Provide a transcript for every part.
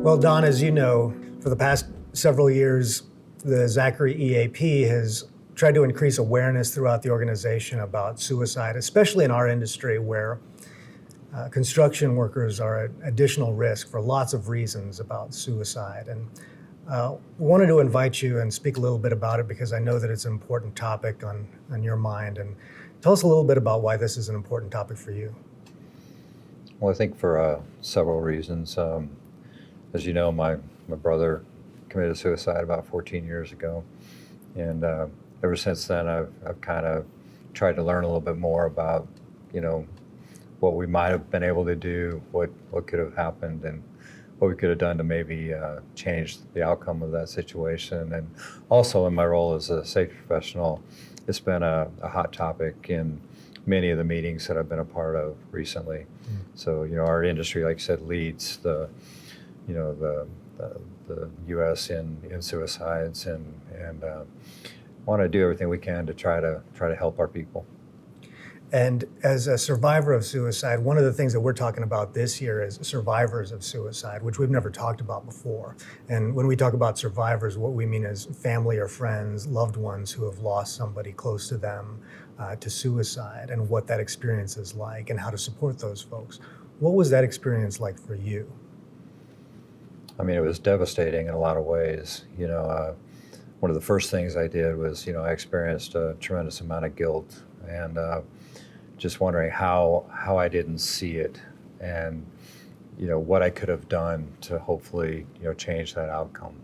Well, Don, as you know, for the past several years, the Zachry EAP has tried to increase awareness throughout the organization about suicide, especially in our industry where construction workers are at additional risk for lots of reasons about suicide. And we wanted to invite you and speak a little bit about it because I know that it's an important topic on your mind. And tell us a little bit about why this is an important topic for you. Well, I think for several reasons. As you know, my brother committed suicide about 14 years ago. And ever since then, I've kind of tried to learn a little bit more about, what we might have been able to do, what could have happened, and what we could have done to maybe change the outcome of that situation. And also in my role as a safety professional, it's been a hot topic in many of the meetings that I've been a part of recently. So, our industry, like you said, leads the U.S. in suicides, and want to do everything we can to try to help our people. And as a survivor of suicide, one of the things that we're talking about this year is survivors of suicide, which we've never talked about before. And when we talk about survivors, what we mean is family or friends, loved ones who have lost somebody close to them to suicide, and what that experience is like and how to support those folks. What was that experience like for you? I mean, it was devastating in a lot of ways. One of the first things I did was, I experienced a tremendous amount of guilt, and just wondering how I didn't see it, and what I could have done to hopefully change that outcome.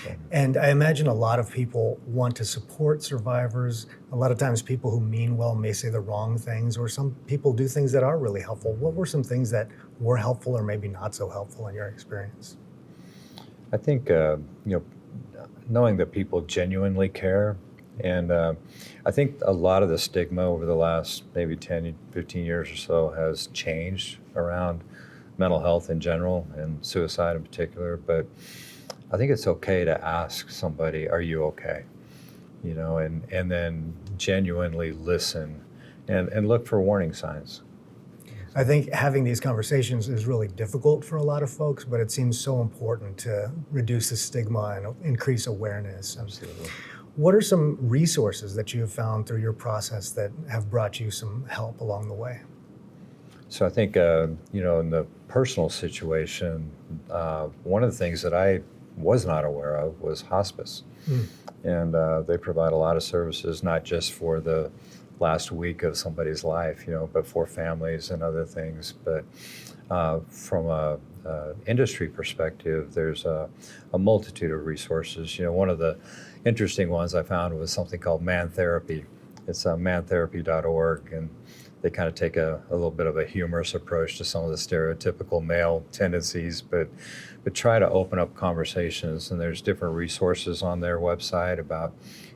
So. And I imagine a lot of people want to support survivors. A lot of times people who mean well may say the wrong things, or some people do things that are really helpful. What were some things that were helpful or maybe not so helpful in your experience? I think knowing that people genuinely care. And I think a lot of the stigma over the last maybe 10, 15 years or so has changed around mental health in general and suicide in particular. But I think it's okay to ask somebody, are you okay? And then genuinely listen and look for warning signs. I think having these conversations is really difficult for a lot of folks, but it seems so important to reduce the stigma and increase awareness. Absolutely. What are some resources that you have found through your process that have brought you some help along the way? So I think, in the personal situation, one of the things that I was not aware of was hospice. And they provide a lot of services, not just for the last week of somebody's life, but for families and other things. But from a industry perspective, there's a multitude of resources. One of the interesting ones I found was something called Man Therapy. It's mantherapy.org, and they kind of take a little bit of a humorous approach to some of the stereotypical male tendencies, but try to open up conversations. And there's different resources on their website about,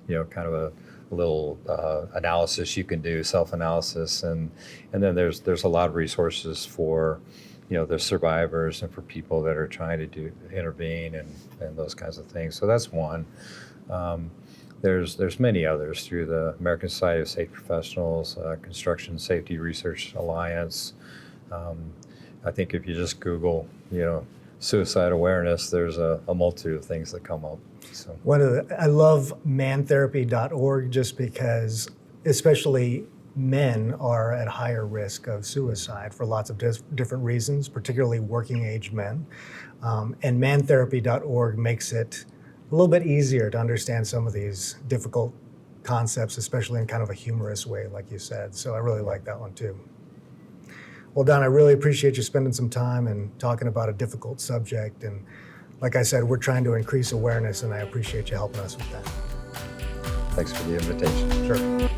kind of a little analysis you can do, self-analysis, and then there's a lot of resources for the survivors and for people that are trying to intervene and those kinds of things. So that's one. There's many others through the American Society of Safety Professionals, Construction Safety Research Alliance. I think if you just Google, suicide awareness, there's a multitude of things that come up. So. I love mantherapy.org just because, especially men are at higher risk of suicide for lots of different reasons, particularly working age men. And mantherapy.org makes it a little bit easier to understand some of these difficult concepts, especially in kind of a humorous way, like you said. So I really like that one too. Well, Don, I really appreciate you spending some time and talking about a difficult subject. And like I said, we're trying to increase awareness, and I appreciate you helping us with that. Thanks for the invitation. Sure.